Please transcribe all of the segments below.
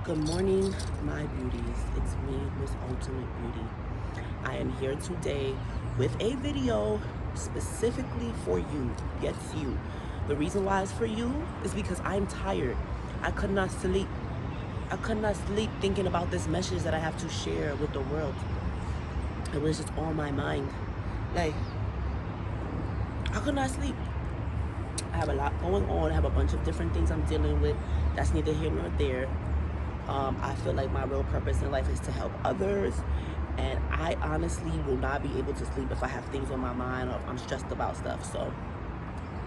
Good morning, my beauties. It's me, Miss Ultimate Beauty. I am here today with a video specifically for you. Yes, you. The reason why it's for you is because I'm tired. I could not sleep. I could not sleep thinking about this message that I have to share with the world. It was just on my mind. Like, I could not sleep. I have a lot going on. I have a bunch of different things I'm dealing with. That's neither here nor there. I feel like my real purpose in life is to help others, and I honestly will not be able to sleep if I have things on my mind or if I'm stressed about stuff. So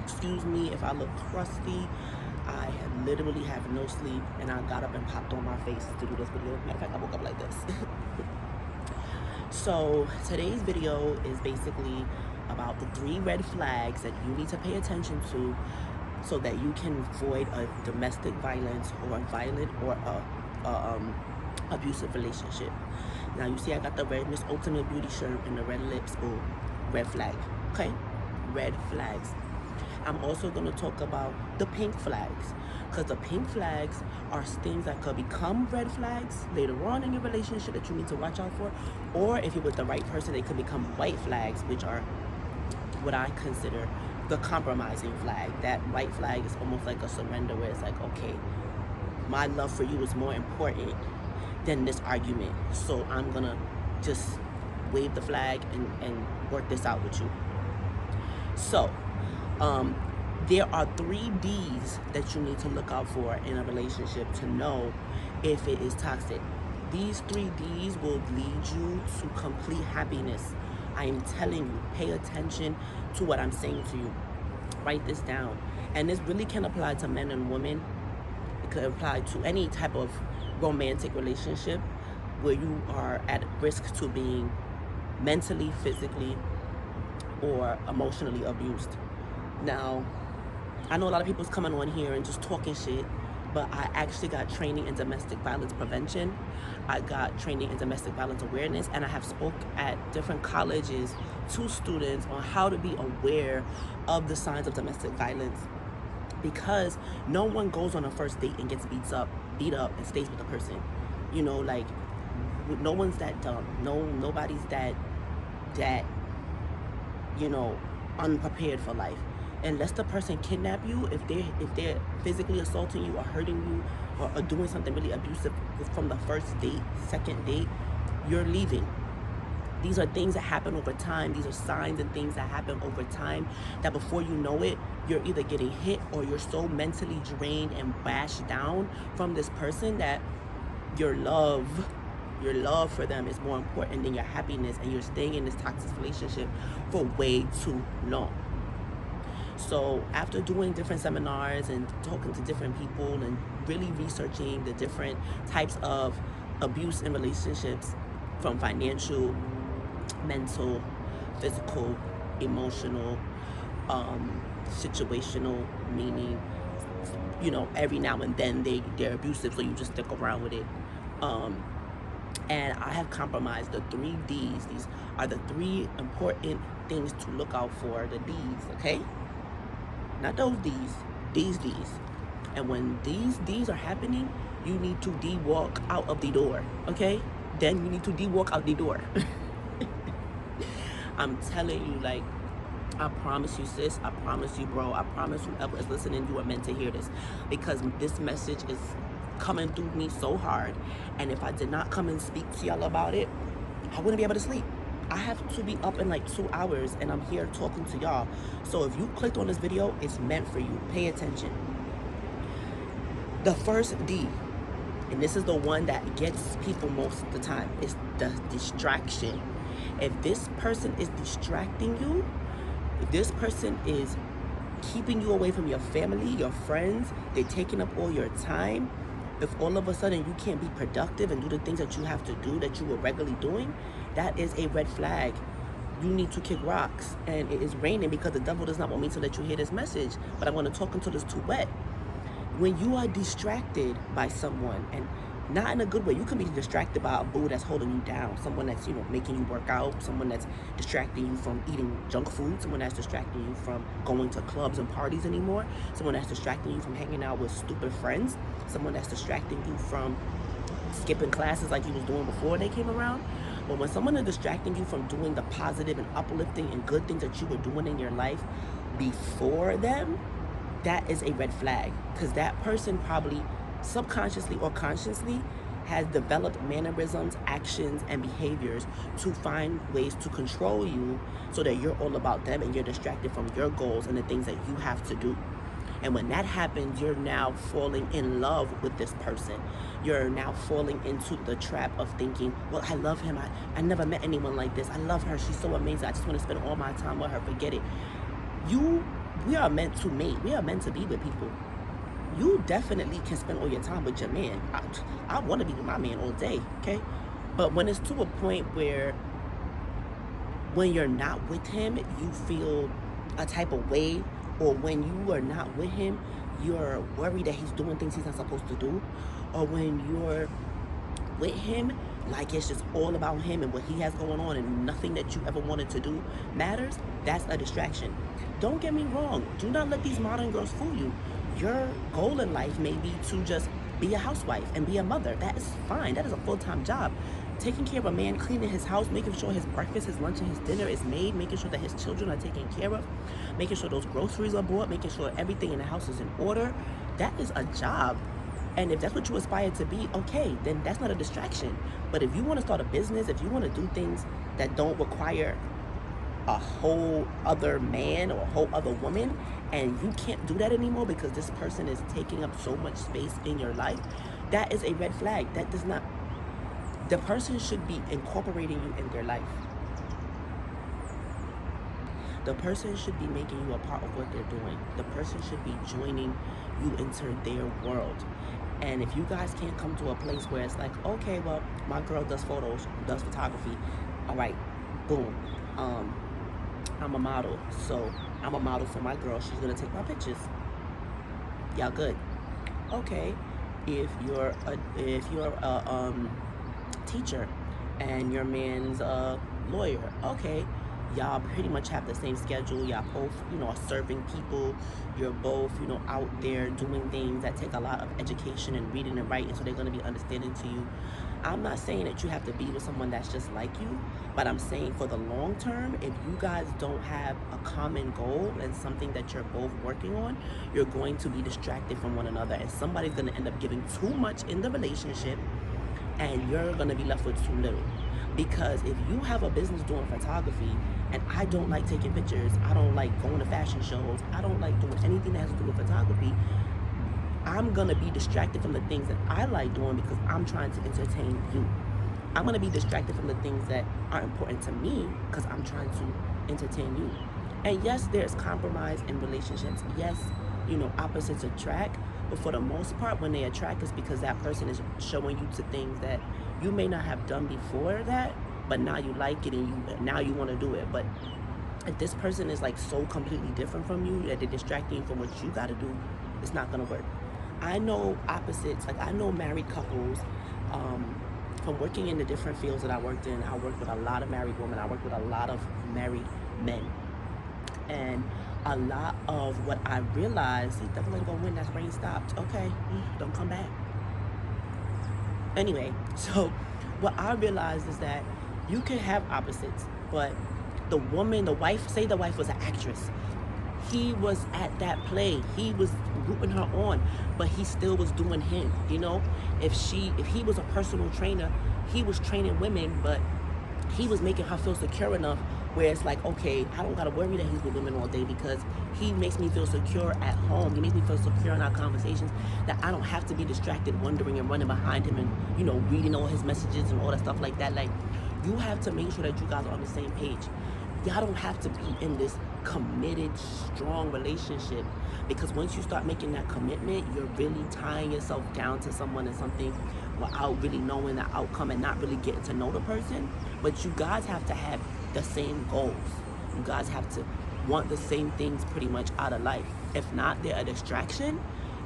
excuse me if I look crusty. I have literally have no sleep, and I got up and popped on my face to do this video. Matter of fact, I woke up like this. So today's video is basically about the 3 red flags that you need to pay attention to so that you can avoid a domestic violence or a violent or abusive relationship. Now you see I got the red Miss Ultimate Beauty shirt and the red lips. Oh, red flag. Okay, red flags. I'm also going to talk about the pink flags, because the pink flags are things that could become red flags later on in your relationship that you need to watch out for, or if you're with the right person, they could become white flags, which are what I consider the compromising flag. That white flag is almost like a surrender, where it's like, okay, my love for you is more important than this argument, so I'm gonna just wave the flag and work this out with you. So there are 3 D's that you need to look out for in a relationship to know if it is toxic. These 3 D's will lead you to complete happiness. I am telling you, pay attention to what I'm saying to you. Write this down. And this really can apply to men and women. It could apply to any type of romantic relationship where you are at risk to being mentally, physically, or emotionally abused. Now, I know a lot of people's coming on here and just talking shit, but I actually got training in domestic violence prevention. I got training in domestic violence awareness, and I have spoke at different colleges to students on how to be aware of the signs of domestic violence, because no one goes on a first date and gets beat up and stays with the person. You know, like, no one's that dumb. Nobody's that you know, unprepared for life. Unless the person kidnap you, if they're physically assaulting you or hurting you or doing something really abusive from the first date, second date, you're leaving. These are things that happen over time. These are signs and things that happen over time that before you know it, you're either getting hit or you're so mentally drained and bashed down from this person that your love for them is more important than your happiness, and you're staying in this toxic relationship for way too long. So after doing different seminars and talking to different people and really researching the different types of abuse in relationships, from financial, mental, physical, emotional, situational, meaning, you know, every now and then they're abusive, so you just stick around with it. And I have compromised the 3 D's. These are the 3 important things to look out for, the D's, okay? Not those D's, these D's. And when these D's are happening, you need to de-walk out of the door, okay? Then you need to de-walk out the door. I'm telling you, like, I promise you, sis, I promise you, bro, I promise whoever is listening, you are meant to hear this, because this message is coming through me so hard, and if I did not come and speak to y'all about it, I wouldn't be able to sleep. I have to be up in like 2 hours, and I'm here talking to y'all. So if you clicked on this video, it's meant for you. Pay attention. The first D, and this is the one that gets people most of the time, is the distraction. If this person is distracting you, if this person is keeping you away from your family, your friends, they're taking up all your time, if all of a sudden you can't be productive and do the things that you have to do that you were regularly doing, that is a red flag. You need to kick rocks. And it is raining because the devil does not want me to let you hear this message, but I'm going to talk until it's too wet. When you are distracted by someone, and not in a good way, you can be distracted by a boo that's holding you down, someone that's, you know, making you work out, someone that's distracting you from eating junk food, someone that's distracting you from going to clubs and parties anymore, someone that's distracting you from hanging out with stupid friends, someone that's distracting you from skipping classes like you was doing before they came around. But when someone is distracting you from doing the positive and uplifting and good things that you were doing in your life before them, that is a red flag, because that person probably subconsciously or consciously has developed mannerisms, actions, and behaviors to find ways to control you so that you're all about them and you're distracted from your goals and the things that you have to do. And when that happens, you're now falling in love with this person. You're now falling into the trap of thinking, well, I love him. I never met anyone like this. I love her. She's so amazing. I just want to spend all my time with her. Forget it. We are meant to mate. We are meant to be with people. You definitely can spend all your time with your man. I want to be with my man all day, okay? But when it's to a point where when you're not with him, you feel a type of way, or when you are not with him, you're worried that he's doing things he's not supposed to do, or when you're with him, like it's just all about him and what he has going on and nothing that you ever wanted to do matters, that's a distraction. Don't get me wrong. Do not let these modern girls fool you. Your goal in life may be to just be a housewife and be a mother. That is fine. That is a full-time job. Taking care of a man, cleaning his house, making sure his breakfast, his lunch, and his dinner is made, making sure that his children are taken care of, making sure those groceries are bought, making sure everything in the house is in order. That is a job. And if that's what you aspire to be, okay, then that's not a distraction. But if you want to start a business, if you want to do things that don't require a whole other man or a whole other woman, and you can't do that anymore because this person is taking up so much space in your life, that is a red flag. That does not, the person should be incorporating you in their life. The person should be making you a part of what they're doing. The person should be joining you into their world. And if you guys can't come to a place where it's like, okay, well, my girl does photos, does photography. All right, boom. I'm a model, so I'm a model for my girl. She's gonna take my pictures. Y'all good? Okay. If you're a teacher and your man's a lawyer, okay. Y'all pretty much have the same schedule. Y'all both, are serving people. You're both, out there doing things that take a lot of education and reading and writing, so they're going to be understanding to you. I'm not saying that you have to be with someone that's just like you, but I'm saying for the long term, if you guys don't have a common goal and something that you're both working on, you're going to be distracted from one another, and somebody's going to end up giving too much in the relationship, and you're going to be left with too little. Because if you have a business doing photography and I don't like taking pictures, I don't like going to fashion shows, I don't like doing anything that has to do with photography, I'm going to be distracted from the things that I like doing because I'm trying to entertain you. I'm going to be distracted from the things that are important to me because I'm trying to entertain you. And yes, there's compromise in relationships. Yes, opposites attract. But for the most part, when they attract, it's because that person is showing you to things that you may not have done before that, but now you like it and now you want to do it. But if this person is like so completely different from you that they're distracting you from what you got to do, it's not going to work. I know opposites. Like, I know married couples. From working in the different fields that I worked in, I worked with a lot of married women. I worked with a lot of married men. And a lot of what I realized, see, definitely gonna win, that rain stopped. Okay, don't come back. Anyway, so what I realized is that you can have opposites, but the woman, the wife, say the wife was an actress. He was at that play. He was rooting her on, but he still was doing him. If he was a personal trainer, he was training women, but he was making her feel secure enough where it's like, okay, I don't gotta worry that he's with women all day because he makes me feel secure at home. He makes me feel secure in our conversations, that I don't have to be distracted, wondering and running behind him and, reading all his messages and all that stuff like that. Like, you have to make sure that you guys are on the same page. Y'all don't have to be in this committed, strong relationship, because once you start making that commitment, you're really tying yourself down to someone and something without really knowing the outcome and not really getting to know the person. But you guys have to have the same goals. You guys have to want the same things pretty much out of life. If not, they're a distraction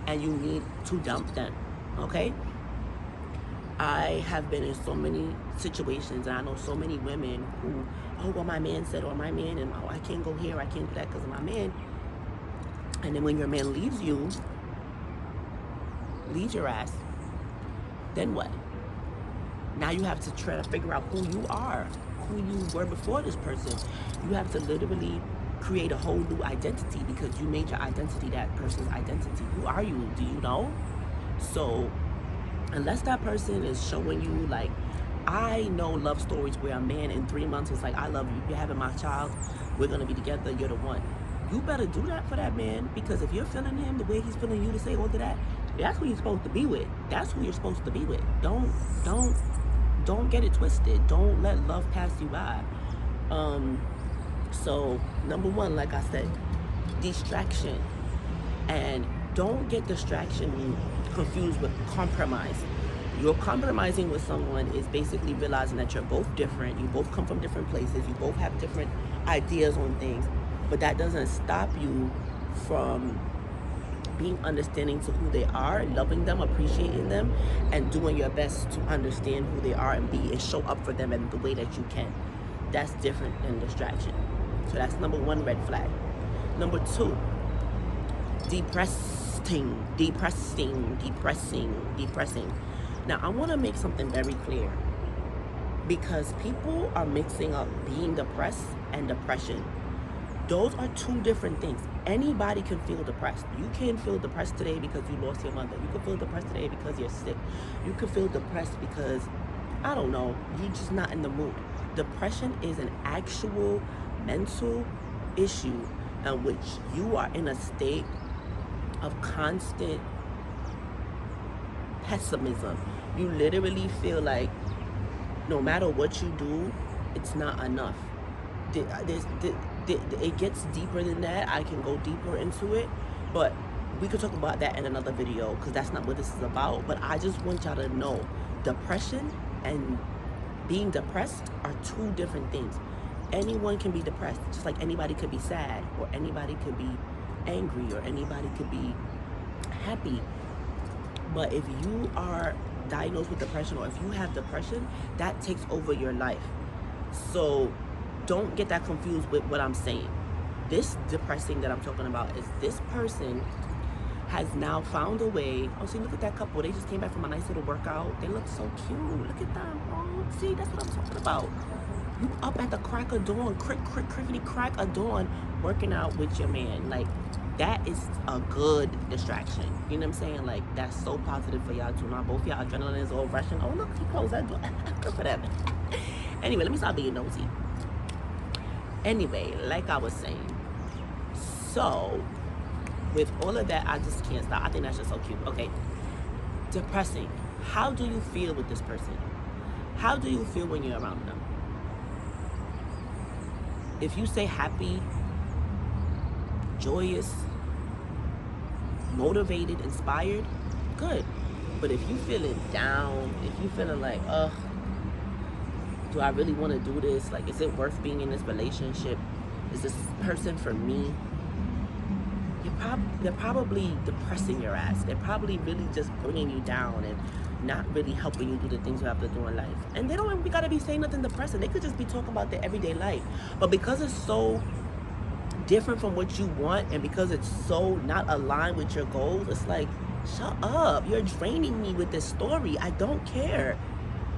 and you need to dump them, okay? I have been in so many situations, and I know so many women who, oh, well, my man said, or my man, and oh, I can't go here, I can't do that because of my man. And then when your man leaves your ass, then what? Now you have to try to figure out who you are, who you were before this person. You have to literally create a whole new identity because you made your identity that person's identity. Who are you? Do you know? So unless that person is showing you, like, I know love stories where a man in 3 months is like, I love you, you're having my child, we're gonna be together, you're the one. You better do that for that man, because if you're feeling him the way he's feeling you to say all of that, that's who you're supposed to be with. That's who you're supposed to be with. Don't get it twisted. Don't let love pass you by. So number one, like I said, distraction. And don't get distraction confused with compromise. You're compromising with someone is basically realizing that you're both different. You both come from different places. You both have different ideas on things. But that doesn't stop you from being understanding to who they are, loving them, appreciating them, and doing your best to understand who they are and be and show up for them in the way that you can. That's different than distraction. So that's number one red flag. Number two, depressing. Now, I want to make something very clear, because people are mixing up being depressed and depression. Those are two different things. Anybody can feel depressed. You can feel depressed today because you lost your mother. You can feel depressed today because you're sick. You can feel depressed because, I don't know, you're just not in the mood. Depression is an actual mental issue in which you are in a state of constant pessimism. You literally feel like no matter what you do, it's not enough. It gets deeper than that. I can go deeper into it, but we could talk about that in another video, because that's not what this is about. But I just want y'all to know, depression and being depressed are two different things. Anyone can be depressed, just like anybody could be sad, or anybody could be angry, or anybody could be happy. But if you are diagnosed with depression, or if you have depression, that takes over your life. So don't get that confused with what I'm saying. This depressing that I'm talking about is this person has now found a way. Oh, see, look at that couple. They just came back from a nice little workout. They look so cute. Look at them. Oh, see, that's what I'm talking about. You up at the crack of dawn, crickety crack of dawn, working out with your man. Like, that is a good distraction. You know what I'm saying? Like, that's so positive for y'all too. Now both y'all adrenaline is all rushing. Oh, look, he closed that door. Good for them. Anyway, let me stop being nosy. Anyway, like I was saying, so with all of that, I just can't stop. I think that's just so cute. Okay, depressing. How do you feel with this person? How do you feel when you're around them? If you say happy, joyous, motivated, inspired, good. But if you feeling down, if you feeling like, ugh, do I really want to do this? Like, is it worth being in this relationship? Is this person for me? They're probably depressing your ass. They're probably really just bringing you down and not really helping you do the things you have to do in life. And they don't even gotta be saying nothing depressing. They could just be talking about their everyday life. But because it's so different from what you want, and because it's so not aligned with your goals, it's like, shut up. You're draining me with this story. I don't care.